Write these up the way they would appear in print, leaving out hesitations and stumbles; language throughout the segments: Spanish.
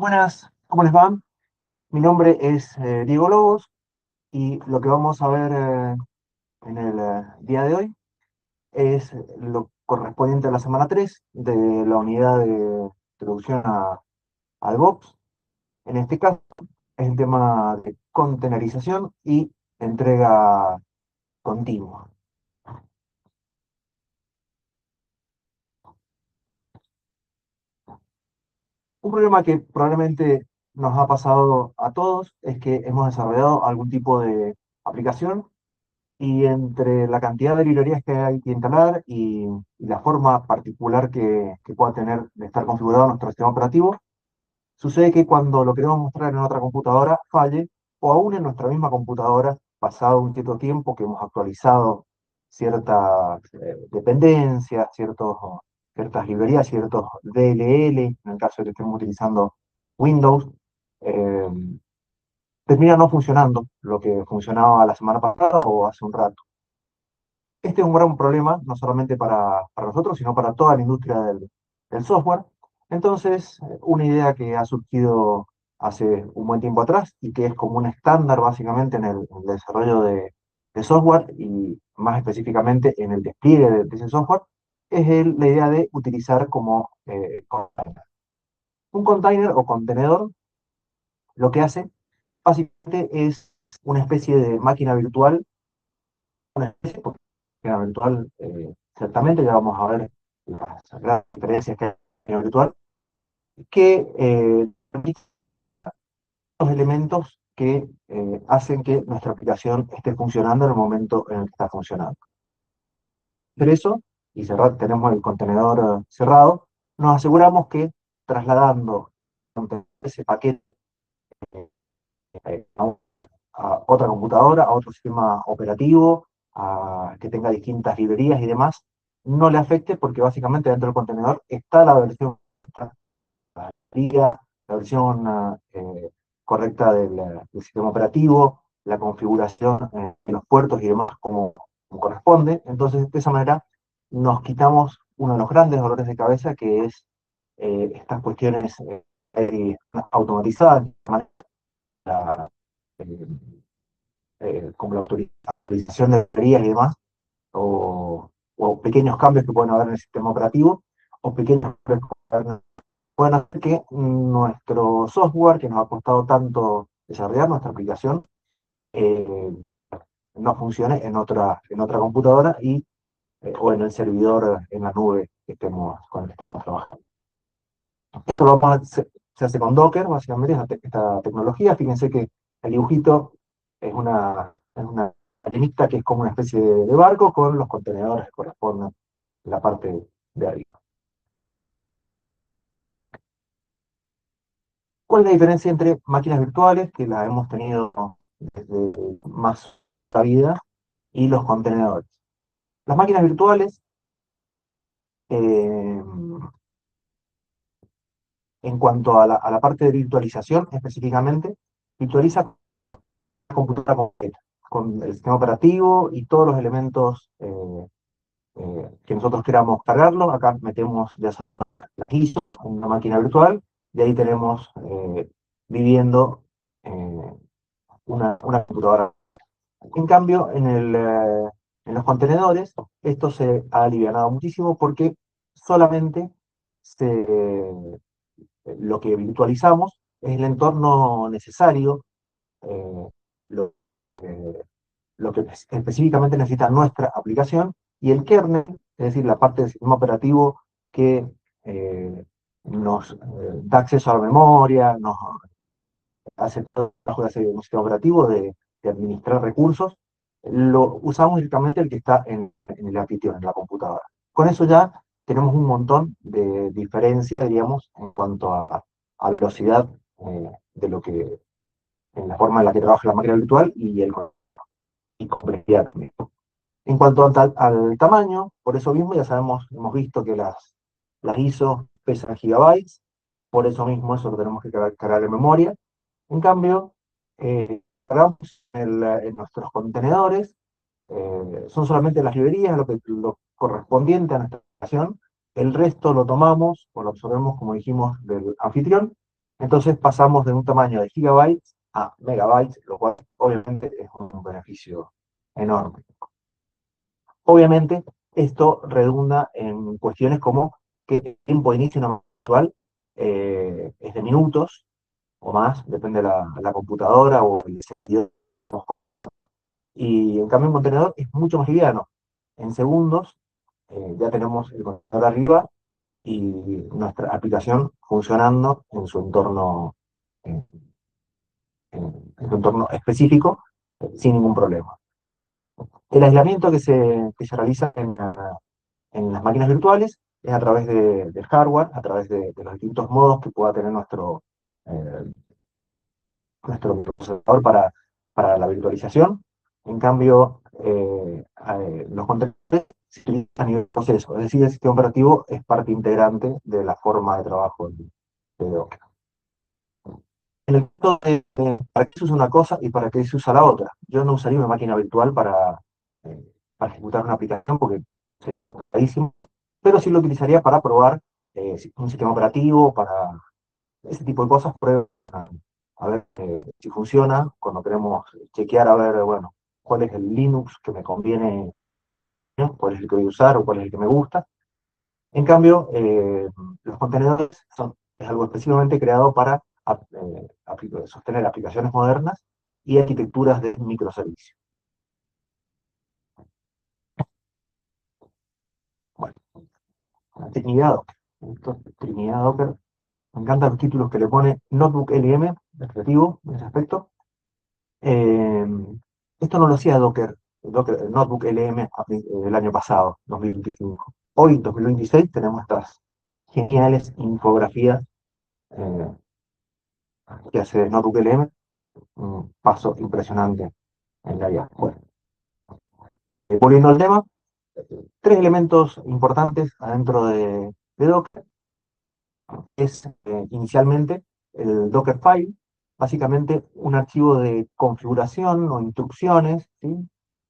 Buenas, ¿cómo les va? Mi nombre es Diego Lobos y lo que vamos a ver en el día de hoy es lo correspondiente a la semana 3 de la unidad de introducción a DevOps. En este caso es el tema de containerización y entrega continua. Un problema que probablemente nos ha pasado a todos es que hemos desarrollado algún tipo de aplicación. Y entre la cantidad de librerías que hay que instalar y la forma particular que pueda tener de estar configurado nuestro sistema operativo, sucede que cuando lo queremos mostrar en otra computadora falle, o aún en nuestra misma computadora, pasado un cierto tiempo que hemos actualizado ciertas dependencias, ciertas librerías, ciertos DLL, en el caso de que estemos utilizando Windows, eh, termina no funcionando lo que funcionaba la semana pasada o hace un rato. Este es un gran problema, no solamente para nosotros, sino para toda la industria del software. Entonces, una idea que ha surgido hace un buen tiempo atrás y que es como un estándar básicamente en el desarrollo de software y más específicamente en el despliegue de ese software, es la idea de utilizar como container. Un container o contenedor lo que hace básicamente es una especie de máquina virtual, una especie, porque máquina virtual, ciertamente, ya vamos a ver las grandes diferencias que hay en la virtual, que permite los elementos que hacen que nuestra aplicación esté funcionando en el momento en el que está funcionando. Hacer eso, y tenemos el contenedor cerrado, nos aseguramos que trasladando ese paquete eh, a a otra computadora, a otro sistema operativo, que tenga distintas librerías y demás, no le afecte porque básicamente dentro del contenedor está la versión, la versión correcta del sistema operativo, la configuración de los puertos y demás como corresponde. Entonces, de esa manera nos quitamos uno de los grandes dolores de cabeza que es estas cuestiones automatizadas, la, eh, como la autorización de librerías y demás, o pequeños cambios que pueden haber en el sistema operativo, o pequeños cambios que pueden hacer que nuestro software, que nos ha costado tanto desarrollar nuestra aplicación, eh, no funcione en otra computadora o en el servidor en la nube con el que estemos trabajando. Esto se hace con Docker, básicamente, esta tecnología. Fíjense que el dibujito es una arenita que es como una especie de barco con los contenedores que corresponden en la parte de arriba. ¿Cuál es la diferencia entre máquinas virtuales, que las hemos tenido desde más la vida, y los contenedores? Las máquinas virtuales, eh, en cuanto a la parte de virtualización específicamente, virtualiza la computadora completa, con el sistema operativo y todos los elementos que nosotros queramos cargarlo. Acá metemos ya las ISO, una máquina virtual, y ahí tenemos viviendo eh, una computadora. En cambio, en los contenedores, esto se ha alivianado muchísimo porque solamente lo que virtualizamos es el entorno necesario, eh, lo, eh, lo que específicamente necesita nuestra aplicación, y el kernel, es decir, la parte del sistema operativo que nos da acceso a la memoria, nos hace todo el trabajo de hacer un sistema operativo, de administrar recursos, lo usamos directamente el que está en el anfitrión, en la computadora. Con eso ya tenemos un montón de diferencia, diríamos, en cuanto a velocidad de lo que, en la forma en la que trabaja la máquina virtual y complejidad también. En cuanto al tamaño, por eso mismo ya sabemos, hemos visto que las ISO pesan gigabytes, por eso mismo eso lo tenemos que cargar en memoria. En cambio, cargamos en nuestros contenedores, son solamente las librerías, lo correspondiente a nuestra aplicación. El resto lo tomamos o lo absorbemos, como dijimos, del anfitrión, Entonces pasamos de un tamaño de gigabytes a megabytes, lo cual obviamente es un beneficio enorme. Obviamente, esto redunda en cuestiones como que el tiempo de inicio no actual es de minutos o más, depende de la computadora o el servidor. Y en cambio, un contenedor es mucho más liviano. En segundos ya tenemos el contenedor arriba y nuestra aplicación funcionando en, en su entorno específico sin ningún problema. El aislamiento que se realiza en las máquinas virtuales es a través del hardware, a través de los distintos modos que pueda tener eh, nuestro procesador para la virtualización. En cambio, los contenedores se utilizan a nivel proceso, es decir, el sistema operativo es parte integrante de la forma de trabajo de Docker. En el caso para qué se usa una cosa y para qué se usa la otra. Yo no usaría una máquina virtual para ejecutar una aplicación porque es carísimo, pero sí lo utilizaría para probar un sistema operativo, para ese tipo de cosas, pruebas, a ver si funciona, cuando queremos chequear a ver, bueno, cuál es el Linux que me conviene, ¿no? Cuál es el que voy a usar o cuál es el que me gusta. En cambio, los contenedores es algo específicamente creado para sostener aplicaciones modernas y arquitecturas de microservicios. Bueno, la Trinidad Docker. Esto es Trinidad Docker. Me encantan los títulos que le pone Notebook LM, es creativo en ese aspecto. Eh, Esto no lo hacía Docker Notebook LM el año pasado, 2025. Hoy, 2026, tenemos estas geniales infografías eh, que hace Notebook LM, un paso impresionante en la vida. Bueno, volviendo al tema, tres elementos importantes adentro de Docker es inicialmente el Dockerfile, básicamente un archivo de configuración o instrucciones, ¿sí?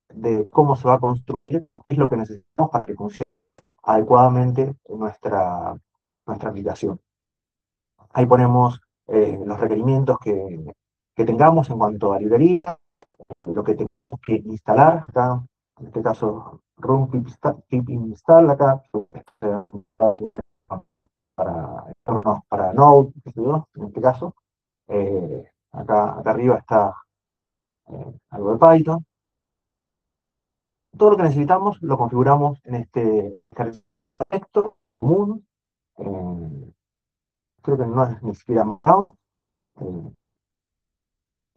De cómo se va a construir, qué es lo que necesitamos para que funcione adecuadamente nuestra aplicación. Ahí ponemos los requerimientos que tengamos en cuanto a librería, lo que tenemos que instalar, acá, en este caso, run pip install, acá, para Node, en este caso. Acá arriba está algo de Python. Todo lo que necesitamos lo configuramos en este texto común. eh, Creo que no es ni siquiera Markdown. eh,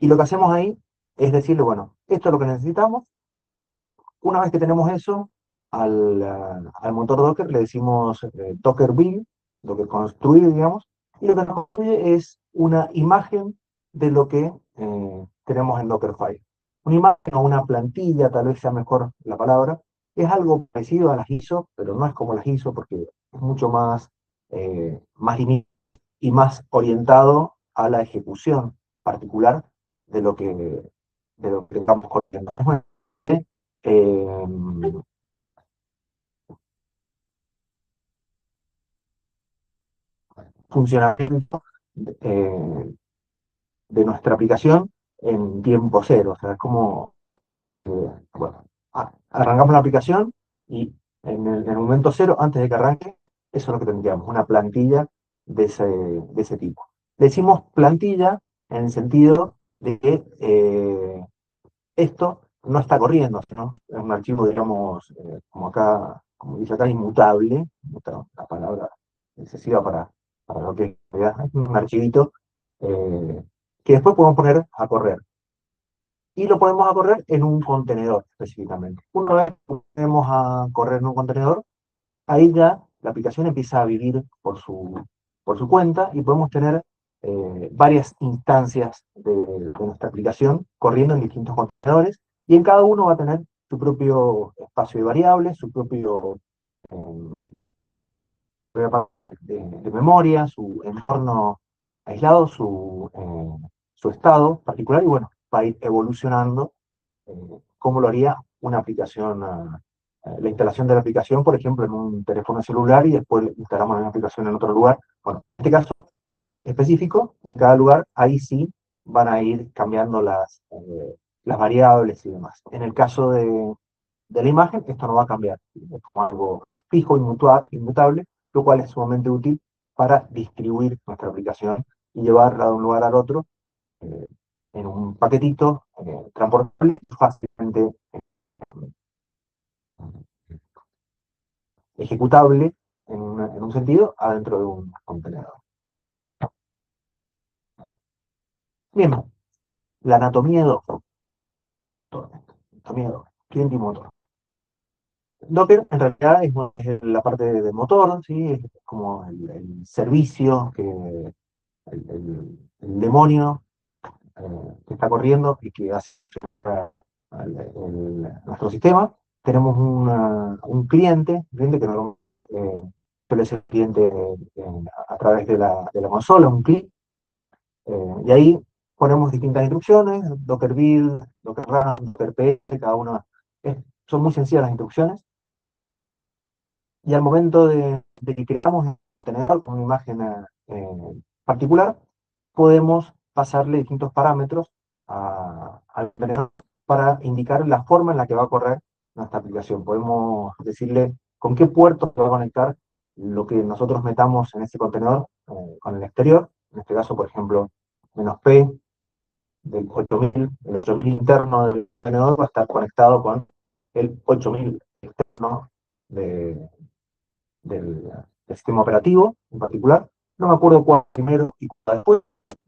y lo que hacemos ahí es decirle, bueno, esto es lo que necesitamos. Una vez que tenemos eso, al motor Docker le decimos Docker build, Docker construir, digamos, y lo que nos construye es una imagen de lo que tenemos en Dockerfile. Una imagen o una plantilla, tal vez sea mejor la palabra, es algo parecido a las ISO, pero no es como las ISO porque es mucho más limitado y más orientado a la ejecución particular de lo que estamos corriendo. eh, Funcionamiento eh, de nuestra aplicación en tiempo cero. O sea, es como, bueno, arrancamos la aplicación y en el momento cero, antes de que arranque, eso es lo que tendríamos, una plantilla de ese tipo. Decimos plantilla en el sentido de que esto no está corriendo, sino es un archivo, digamos, como dice acá, inmutable, la palabra excesiva para lo que es, ¿verdad? Es un archivito que después podemos poner a correr. Y lo podemos a correr en un contenedor específicamente. Una vez que ponemos a correr en un contenedor, ahí ya la aplicación empieza a vivir por su cuenta y podemos tener varias instancias de nuestra aplicación corriendo en distintos contenedores y en cada uno va a tener su propio espacio de variables, su propio eh, de memoria, su entorno aislado, su estado particular y bueno, va a ir evolucionando cómo lo haría una aplicación, la instalación de la aplicación, por ejemplo, en un teléfono celular y después instalamos la aplicación en otro lugar. Bueno, en este caso específico, En cada lugar, ahí sí van a ir cambiando las variables y demás. En el caso de la imagen, esto no va a cambiar. Es como algo fijo, inmutable, lo cual es sumamente útil para distribuir nuestra aplicación y llevarla de un lugar al otro eh, en un paquetito transportable fácilmente ejecutable en un sentido adentro de un contenedor. Bien, la anatomía de Docker. Anatomía de Docker. Cliente y motor. Docker en realidad es la parte del motor, ¿sí? Es como el servicio, el demonio que está corriendo y que hace nuestro sistema. Tenemos un cliente que no, suele ser cliente a través de la consola, un clic, y ahí ponemos distintas instrucciones, Docker build, Docker run, Docker p, cada una. Son muy sencillas las instrucciones, y al momento de que creamos un contenedor con una imagen particular, podemos pasarle distintos parámetros al contenedor para indicar la forma en la que va a correr nuestra aplicación. Podemos decirle con qué puerto se va a conectar lo que nosotros metamos en ese contenedor con el exterior. En este caso, por ejemplo, "-p" del 8000, el 8000 interno del contenedor va a estar conectado con el 8000 externo de, del sistema operativo en particular. No me acuerdo cuál primero y cuál después.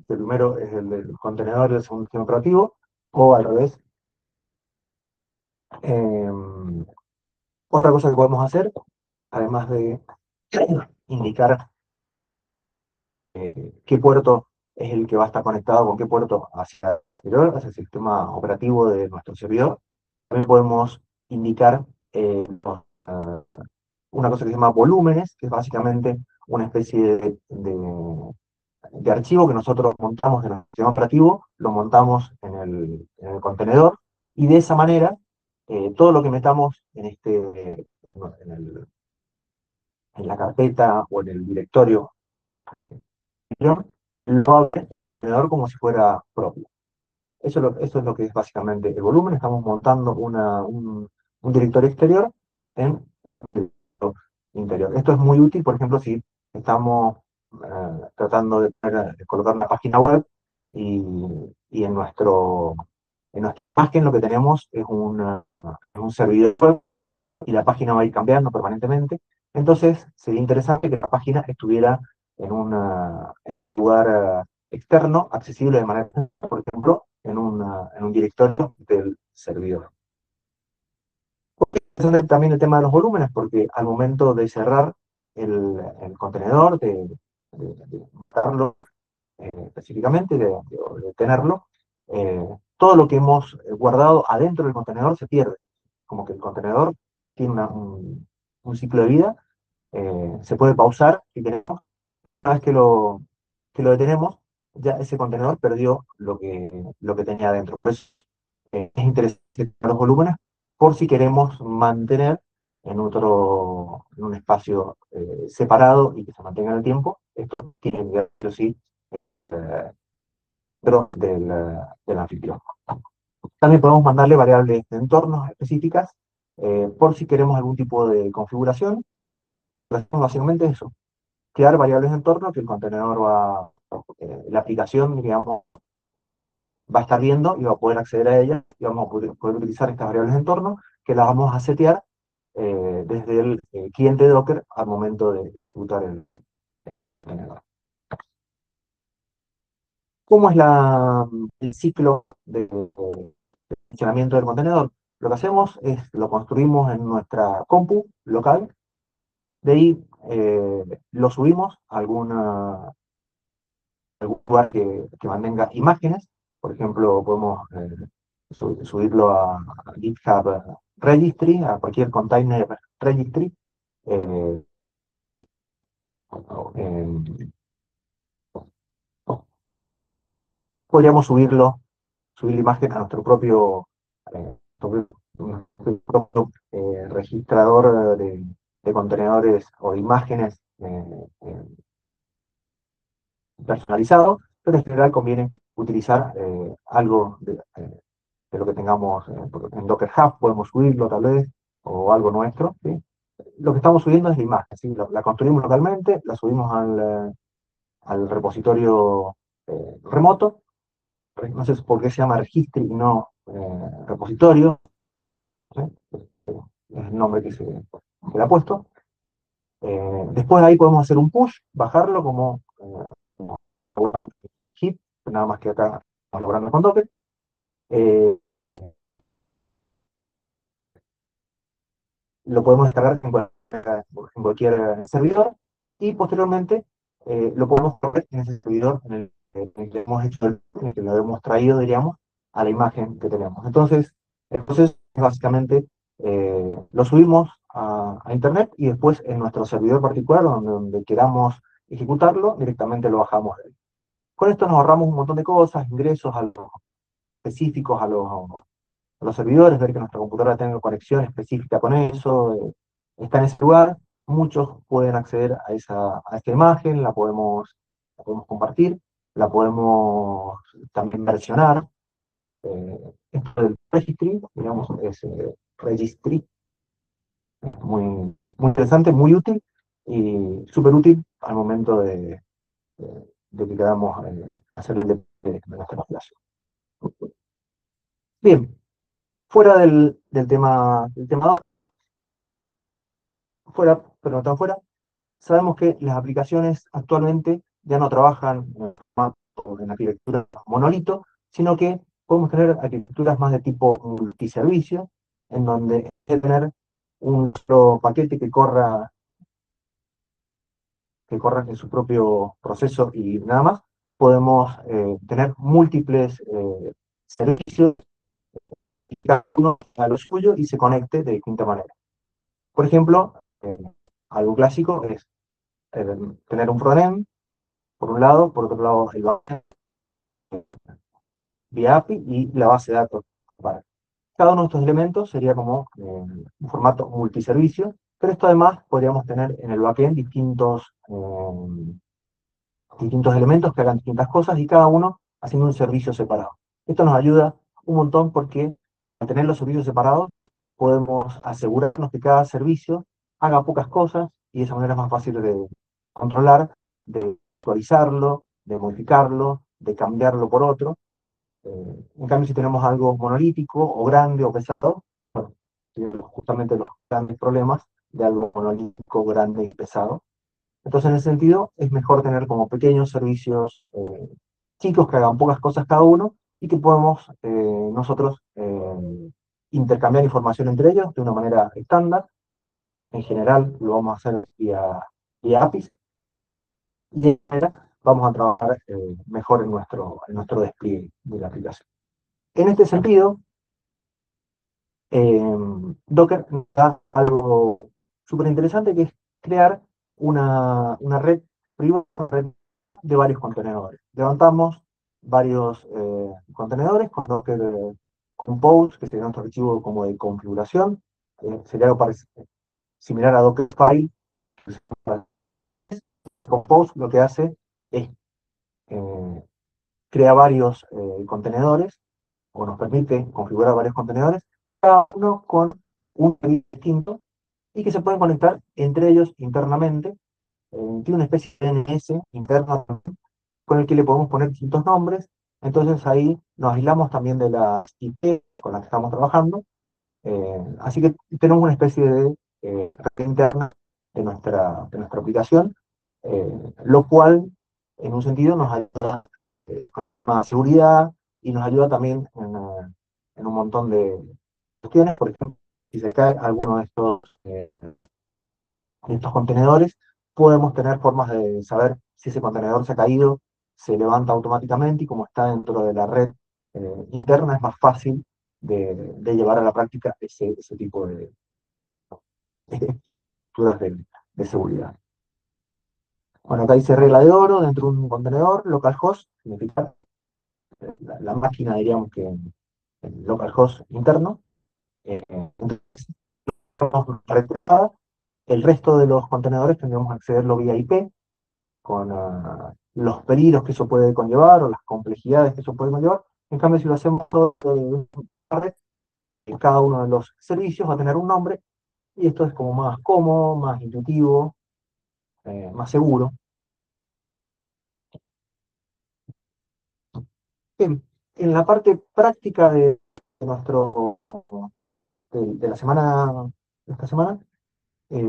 El primero es el del contenedor del segundo sistema operativo, o al revés. Eh, Otra cosa que podemos hacer, además de indicar qué puerto es el que va a estar conectado con qué puerto hacia el exterior, hacia el sistema operativo de nuestro servidor, también podemos indicar una cosa que se llama volúmenes, que es básicamente una especie de archivo que nosotros montamos en el sistema operativo, lo montamos en el contenedor, y de esa manera todo lo que metamos en la carpeta o en el directorio lo abre el contenedor como si fuera propio. Eso es lo que es básicamente el volumen. Estamos montando un directorio exterior en el directorio interior. Esto es muy útil, por ejemplo, si estamos tratando de colocar una página web y en nuestra imagen lo que tenemos es un servidor web, y la página va a ir cambiando permanentemente. Entonces sería interesante que la página estuviera en un lugar externo, accesible de manera, por ejemplo, en un directorio del servidor. Interesante también el tema de los volúmenes, porque al momento de cerrar el contenedor, de montarlo específicamente, de tenerlo, todo lo que hemos guardado adentro del contenedor se pierde. Como que el contenedor tiene un ciclo de vida, se puede pausar si queremos. Una vez que lo detenemos, ya ese contenedor perdió lo que tenía adentro. Por eso es interesante tener los volúmenes por si queremos mantener en un espacio separado y que se mantenga en el tiempo. Esto tiene que ver, sí o sí, eh, dentro del anfitrión. También podemos mandarle variables de entornos específicas por si queremos algún tipo de configuración. Básicamente eso, crear variables de entorno que el contenedor la aplicación, digamos, va a estar viendo y va a poder acceder a ellas, y vamos a poder utilizar estas variables de entorno que las vamos a setear desde el cliente de Docker al momento de ejecutar el contenedor. ¿Cómo es el ciclo de funcionamiento del contenedor? Lo que hacemos es lo construimos en nuestra compu local, de ahí lo subimos a algún lugar que mantenga imágenes. Por ejemplo, podemos subirlo a GitHub Registry, a cualquier container registry. eh, eh, Podríamos subir la imagen a nuestro propio registrador de contenedores o de imágenes personalizados, pero en general conviene utilizar algo de lo que tengamos en Docker Hub, podemos subirlo tal vez, o algo nuestro, ¿sí? Lo que estamos subiendo es la imagen, ¿sí? La construimos localmente, la subimos al repositorio remoto, no sé por qué se llama registry y no repositorio, ¿sí? Es el nombre que le ha puesto. Después de ahí podemos hacer un push, bajarlo como hit, nada más que acá estamos logrando con Docker. Eh, lo podemos descargar en cualquier servidor y posteriormente lo podemos correr en ese servidor en el que hemos hecho en el que lo hemos traído, diríamos, a la imagen que tenemos. Entonces, el proceso es básicamente lo subimos a Internet y después en nuestro servidor particular, donde queramos ejecutarlo, directamente lo bajamos de ahí. Con esto nos ahorramos un montón de cosas, ingresos a los específicos a los servidores, ver que nuestra computadora tenga conexión específica con eso, está en ese lugar, muchos pueden acceder a esta imagen, la podemos compartir, la podemos también versionar. Esto del registry, digamos, es registry, es muy interesante, muy útil y súper útil al momento de que queramos hacer el de nuestra instalación. Bien, fuera del tema 2, fuera, pero no tan fuera, sabemos que las aplicaciones actualmente ya no trabajan en arquitectura monolito, sino que podemos tener arquitecturas más de tipo multiservicio, en donde hay que tener un solo paquete que corra en su propio proceso y nada más. Podemos tener múltiples servicios y cada uno a lo suyo y se conecte de distinta manera. Por ejemplo, algo clásico es eh, tener un frontend, por un lado, por otro lado el backend vía API y la base de datos. Cada uno de estos elementos sería como un formato multiservicio, pero esto además podríamos tener en el backend distintos elementos que hagan distintas cosas y cada uno haciendo un servicio separado. Esto nos ayuda un montón porque al tener los servicios separados podemos asegurarnos que cada servicio haga pocas cosas y de esa manera es más fácil de controlar, de actualizarlo, de modificarlo, de cambiarlo por otro. En cambio, si tenemos algo monolítico o grande o pesado, bueno, justamente los grandes problemas de algo monolítico, grande y pesado. Entonces, en ese sentido, es mejor tener como pequeños servicios chicos que hagan pocas cosas cada uno y que podemos nosotros intercambiar información entre ellos de una manera estándar. En general, lo vamos a hacer vía APIs y de esa manera vamos a trabajar mejor en nuestro despliegue de la aplicación. En este sentido, Docker da algo súper interesante que es crear una red privada, una red de varios contenedores. Levantamos varios contenedores con Docker Compose, que sería nuestro archivo como de configuración. Sería algo similar a Dockerfile. Compose lo que hace es eh, crear varios contenedores o nos permite configurar varios contenedores, cada uno con un servicio distinto y que se pueden conectar entre ellos internamente. Tiene una especie de DNS interno con el que le podemos poner distintos nombres. Entonces ahí nos aislamos también de las IP con las que estamos trabajando. Así que tenemos una especie de red interna de nuestra aplicación, lo cual en un sentido nos ayuda con más seguridad y nos ayuda también en un montón de cuestiones. Por ejemplo, si se cae alguno de estos contenedores, podemos tener formas de saber si ese contenedor se ha caído, se levanta automáticamente y como está dentro de la red interna es más fácil de llevar a la práctica ese tipo de estructuras de seguridad. Bueno, acá dice regla de oro dentro de un contenedor, localhost, significa la máquina, diríamos que el localhost interno. Entonces, tenemos una red privada. El resto de los contenedores tendríamos que accederlo vía IP, los peligros que eso puede conllevar o las complejidades que eso puede conllevar. En cambio, si lo hacemos todo en red, cada uno de los servicios va a tener un nombre y esto es como más cómodo, más intuitivo, más seguro. Bien, en la parte práctica de nuestro, de la semana, de esta semana, eh,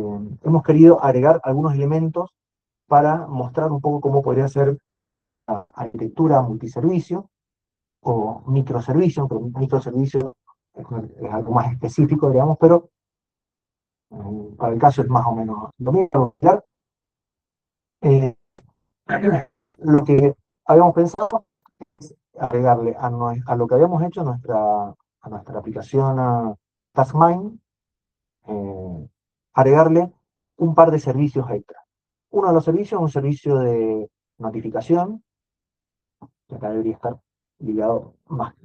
hemos querido agregar algunos elementos para mostrar un poco cómo podría ser la arquitectura multiservicio o microservicio, aunque microservicio es algo más específico, digamos, pero para el caso es más o menos lo mismo. Eh, lo que habíamos pensado es agregarle a lo que habíamos hecho a nuestra aplicación TaskMind, eh, agregarle un par de servicios extra. Uno de los servicios es un servicio de notificación, que acá debería estar ligado más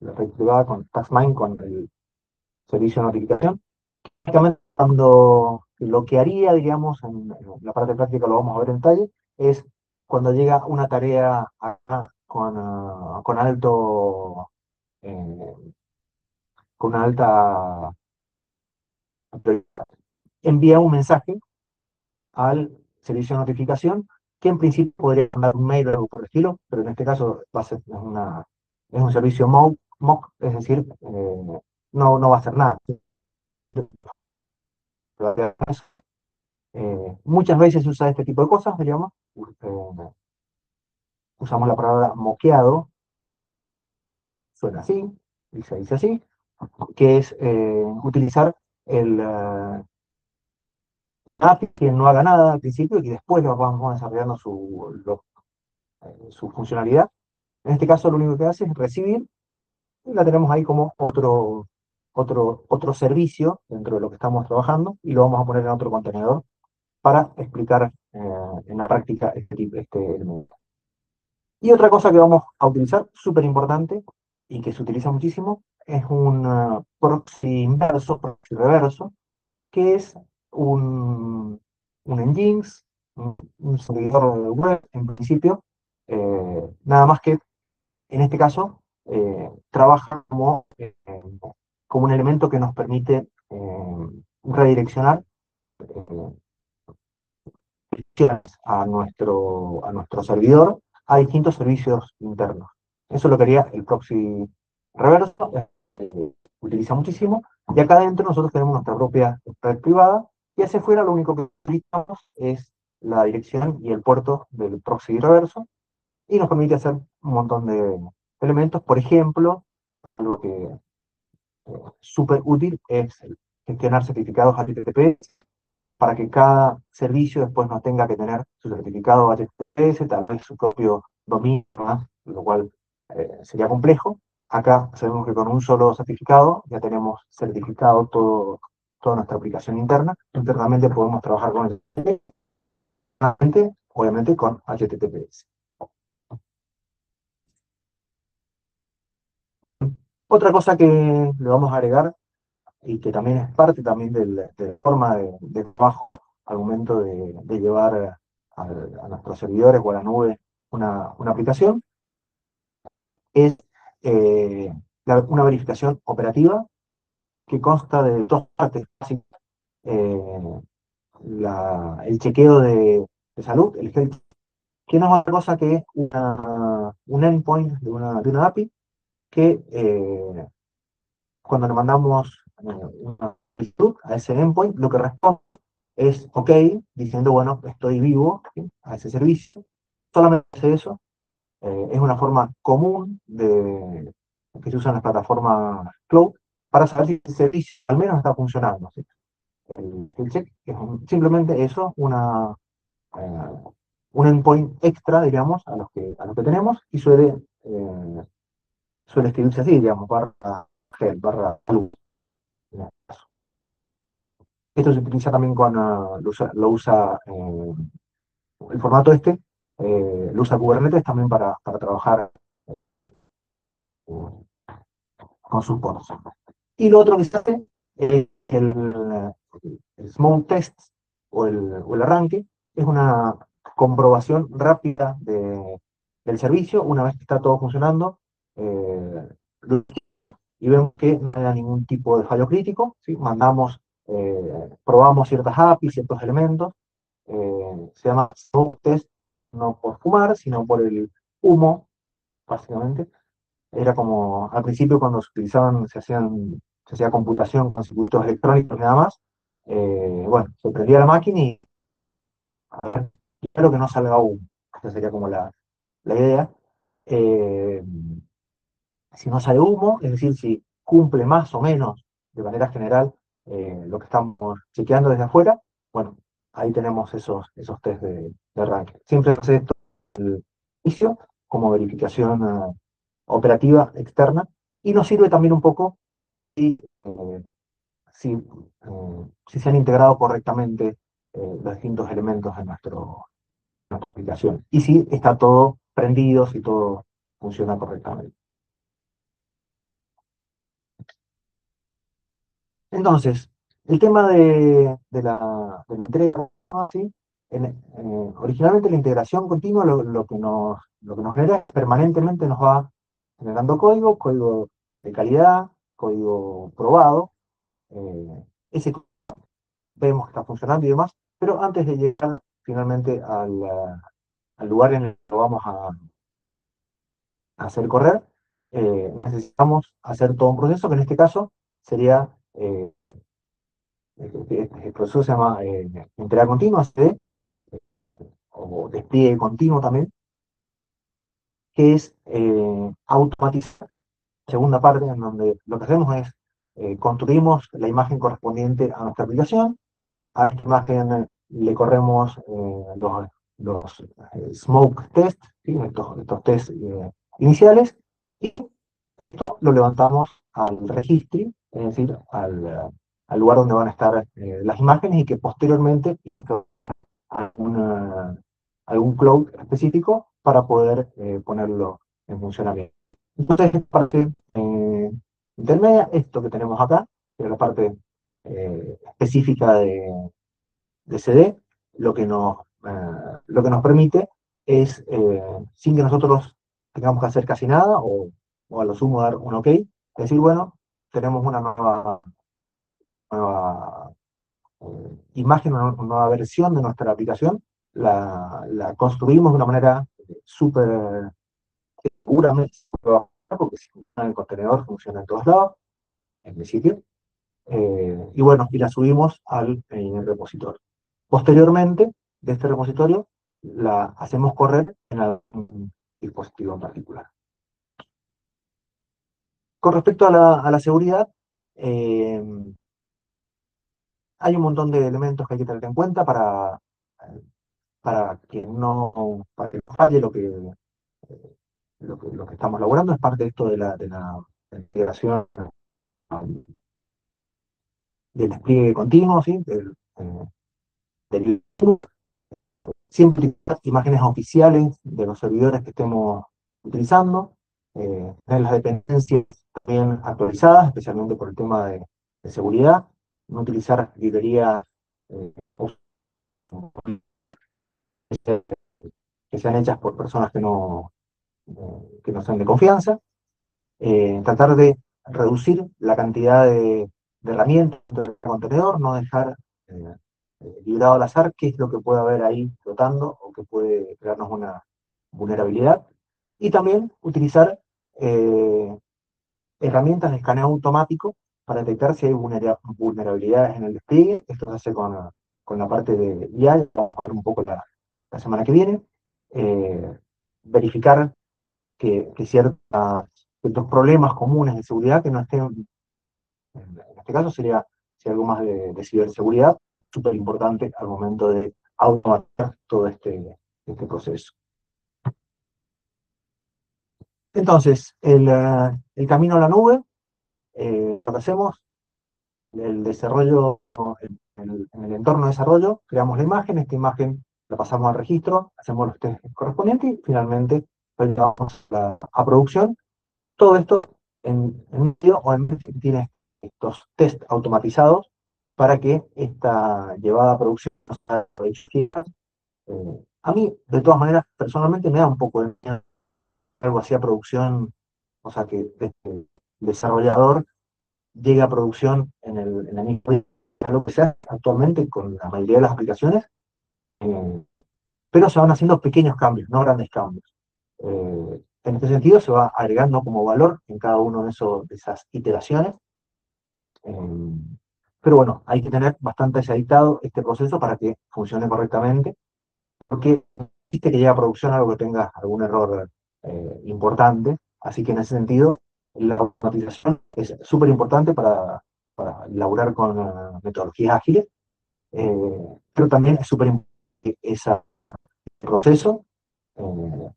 la red privada con TaskMind, con el servicio de notificación. Básicamente, cuando lo que haría, digamos, en la parte práctica lo vamos a ver en detalle, es cuando llega una tarea acá con alto, eh, con una alta prioridad, envía un mensaje al servicio de notificación, que en principio podría mandar un mail o algo por el estilo, pero en este caso va a ser es un servicio mock, es decir, no va a hacer nada. Muchas veces se usa este tipo de cosas, digamos, usamos la palabra moqueado, suena así, y se dice así, que es utilizar el API que no haga nada al principio y que después lo vamos desarrollando su funcionalidad. En este caso lo único que hace es recibir y la tenemos ahí como otro servicio dentro de lo que estamos trabajando y lo vamos a poner en otro contenedor para explicar en la práctica este elemento. Y otra cosa que vamos a utilizar, súper importante y que se utiliza muchísimo, es un proxy inverso, proxy reverso, que es un Nginx, un servidor web en principio, nada más que en este caso trabaja como un elemento que nos permite redireccionar a nuestro servidor a distintos servicios internos. Eso lo quería el proxy reverso, utiliza muchísimo, y acá adentro nosotros tenemos nuestra propia red privada, y hacia afuera lo único que utilizamos es la dirección y el puerto del proxy reverso, y nos permite hacer un montón de elementos. Por ejemplo, algo que súper útil es gestionar certificados HTTP para que cada servicio después no tenga que tener su certificado HTTPS, tal vez su propio dominio, ¿no? Lo cual sería complejo. Acá sabemos que con un solo certificado ya tenemos certificado toda nuestra aplicación interna. Internamente podemos trabajar con el HTTP, obviamente con HTTPS. Otra cosa que le vamos a agregar y que también es parte también de la forma de trabajo al momento de llevar a nuestros servidores o a la nube una aplicación, es eh, una verificación operativa que consta de dos partes básicas. eh, el chequeo de salud, el health, que no es otra cosa que un endpoint de una API que cuando le mandamos una solicitud a ese endpoint, lo que responde es OK, diciendo, bueno, estoy vivo, ¿sí?, a ese servicio. Solamente hace eso. Es una forma común que se usa en las plataformas cloud para saber si el servicio al menos está funcionando, ¿sí? El check es simplemente eso, un endpoint extra, digamos, a los que tenemos, y suele escribirse así, digamos, barra head, barra salud. Esto se utiliza también lo usa el formato lo usa Kubernetes también para trabajar eh, con sus pods. Y lo otro que se hace es el small test o el arranque, es comprobación rápida del servicio. Una vez que está todo funcionando, y vemos que no haya ningún tipo de fallo crítico, ¿sí? Probamos ciertas APIs, ciertos elementos, se llama smoke test, no por fumar, sino por el humo, básicamente. Era como al principio cuando se utilizaban, se hacía computación con circuitos electrónicos y nada más. Bueno, se prendía la máquina y a ver, espero que no salga humo. Esa sería como la idea. Eh, si no sale humo, es decir, si cumple más o menos de manera general lo que estamos chequeando desde afuera, bueno, ahí tenemos esos test de arranque. Siempre hace esto al inicio como verificación operativa externa y nos sirve también un poco si, si se han integrado correctamente los distintos elementos de nuestra aplicación y si está todo prendido, si todo funciona correctamente. Entonces, el tema de la entrega, ¿no? ¿Sí? Originalmente la integración continua lo que nos genera es permanentemente nos va generando código de calidad, código probado, ese vemos que está funcionando y demás, pero antes de llegar finalmente al lugar en el que lo vamos a hacer correr, necesitamos hacer todo un proceso que en este caso sería el proceso se llama entrega continua, CD, o despliegue continuo también, que es automatizar la segunda parte en donde lo que hacemos es construimos la imagen correspondiente a nuestra aplicación, a esta imagen le corremos los smoke test, ¿sí? estos test iniciales, y lo levantamos al registry, es decir, al lugar donde van a estar las imágenes y que posteriormente alguna, algún cloud específico para poder ponerlo en funcionamiento. Entonces, es parte intermedia, esto que tenemos acá, que es la parte específica de CD, lo que nos permite es, sin que nosotros tengamos que hacer casi nada, o a lo sumo dar un OK, decir, bueno, tenemos una nueva imagen, una nueva versión de nuestra aplicación, la construimos de una manera súper seguramente, porque si funciona en el contenedor funciona en todos lados, en principio, y bueno, y la subimos al repositorio. Posteriormente, de este repositorio, la hacemos correr en algún dispositivo en particular. Con respecto a la seguridad, eh, hay un montón de elementos que hay que tener en cuenta para que no falle lo que estamos logrando. Es parte de esto de la integración del despliegue continuo, ¿sí? Del siempre utilizar imágenes oficiales de los servidores que estemos utilizando, tener las dependencias también actualizadas, especialmente por el tema de seguridad, no utilizar librerías eh, que sean hechas por personas que no sean de confianza, tratar de reducir la cantidad de herramientas del contenedor, no dejar eh, librado al azar qué es lo que puede haber ahí flotando o que puede crearnos una vulnerabilidad. Y también utilizar herramientas de escaneo automático para detectar si hay vulnerabilidades en el despliegue. Esto se hace con la parte de IA, vamos a ver un poco la semana que viene. Verificar que ciertos problemas comunes de seguridad que no estén, en este caso sería algo más de ciberseguridad, súper importante al momento de automatizar todo este proceso. Entonces, el camino a la nube, lo que hacemos, el desarrollo, en el entorno de desarrollo, creamos la imagen, esta imagen la pasamos al registro, hacemos los test correspondientes y finalmente la llevamos a producción. Todo esto en medio, obviamente, tiene estos test automatizados para que esta llevada a producción no sea A mí, de todas maneras, personalmente me da un poco de miedo algo así a producción, o sea, que el desarrollador llegue a producción en el mismo día, lo que se hace actualmente con la mayoría de las aplicaciones, eh, pero se van haciendo pequeños cambios, no grandes cambios. En este sentido, se va agregando como valor en cada uno de esas iteraciones. eh, pero bueno, hay que tener bastante aceitado este proceso para que funcione correctamente, porque existe que llegue a producción algo que tenga algún error importante. Así que en ese sentido, la automatización es súper importante para elaborar con metodologías ágiles, pero también es súper importante que ese proceso eh,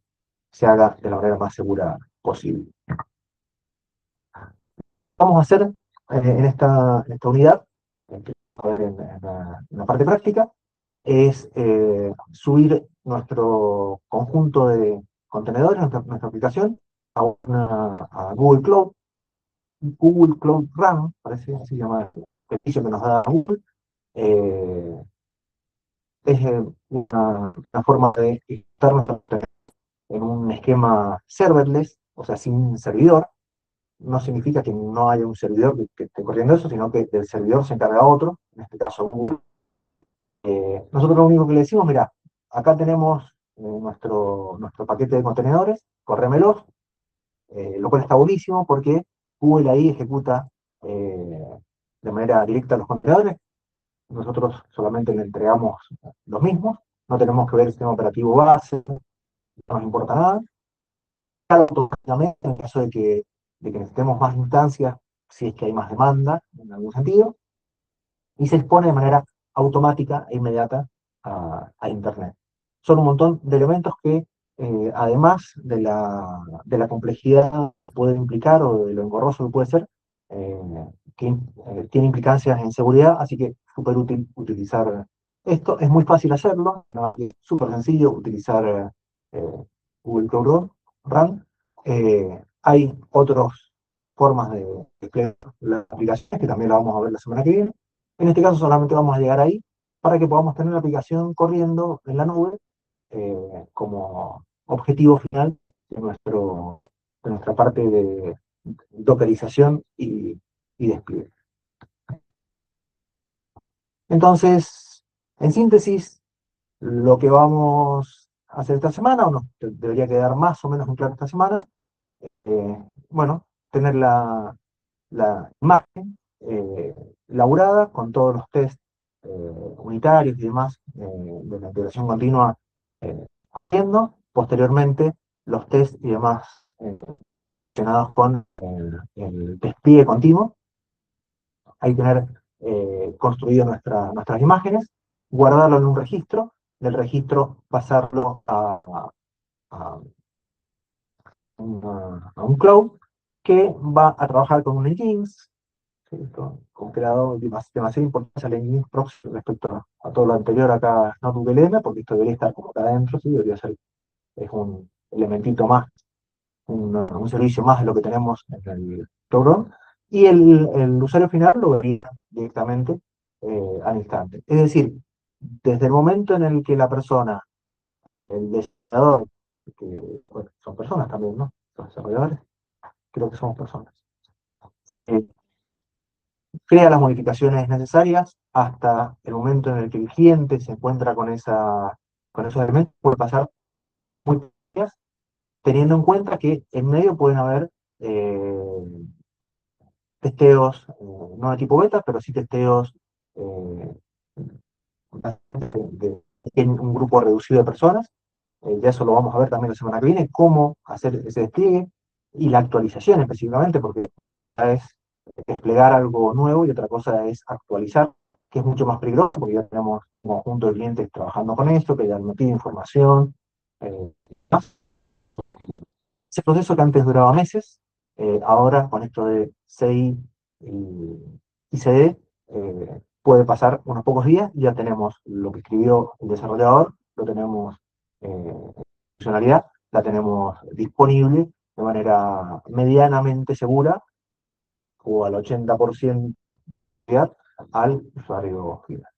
se haga de la manera más segura posible. Vamos a hacer en esta unidad, que vamos a ver en la parte práctica, es subir nuestro conjunto de contenedores, nuestra aplicación, a Google Cloud, Google Cloud Run, parece así se llama el servicio que nos da Google. Eh, es una forma de ejecutar nuestra aplicación en un esquema serverless, o sea, sin servidor. No significa que no haya un servidor que esté corriendo eso, sino que del servidor se encarga otro, en este caso Google. Nosotros lo único que le decimos, mira, acá tenemos nuestro paquete de contenedores, corrémelos, lo cual está buenísimo porque Google ahí ejecuta de manera directa los contenedores. Nosotros solamente le entregamos los mismos, no tenemos que ver el sistema operativo base, no nos importa nada. Automáticamente, en caso de que necesitemos más instancias, si es que hay más demanda en algún sentido, y se expone de manera automática e inmediata a Internet. Son un montón de elementos que, además de la complejidad que puede implicar o de lo engorroso que puede ser, que tiene implicancias en seguridad, así que es súper útil utilizar esto. Es muy fácil hacerlo, ¿no? Es súper sencillo utilizar Google Cloud Run. Hay otras formas de desplegar las aplicaciones que también lo vamos a ver la semana que viene. En este caso solamente vamos a llegar ahí para que podamos tener la aplicación corriendo en la nube como objetivo final de nuestra parte de dockerización y despliegue. Entonces, en síntesis, lo que vamos a hacer esta semana, o nos debería quedar más o menos en claro esta semana, bueno, tener la imagen laburada con todos los test unitarios y demás de la integración continua haciendo. Posteriormente, los test y demás relacionados con el despliegue continuo. Hay que tener construido nuestras imágenes, guardarlo en un registro, del registro pasarlo a a un cloud que va a trabajar con un Nginx, ¿sí? Con creador demasiada importancia al Nginx proxy respecto a todo lo anterior acá no LM, porque esto debería estar como acá adentro, ¿sí? Debería ser, es un elementito más, un servicio más de lo que tenemos en el programa, y el usuario final lo vería directamente al instante. Es decir, desde el momento en el que la persona, el desarrollador, que bueno, son personas también, ¿no? Los desarrolladores, creo que somos personas. Eh, Crea las modificaciones necesarias hasta el momento en el que el cliente se encuentra con esos elementos, puede pasar muy pocos días, teniendo en cuenta que en medio pueden haber testeos, no de tipo beta, pero sí testeos eh, en un grupo reducido de personas. Ya eso lo vamos a ver también la semana que viene, cómo hacer ese despliegue y la actualización específicamente, porque una es desplegar algo nuevo y otra cosa es actualizar, que es mucho más peligroso, porque ya tenemos un conjunto de clientes trabajando con esto, que ya nos pide información. eh, Ese proceso que antes duraba meses, ahora con esto de CI y CD, puede pasar unos pocos días y ya tenemos lo que escribió el desarrollador, lo tenemos en funcionalidad, la tenemos disponible de manera medianamente segura o al 80% al usuario final.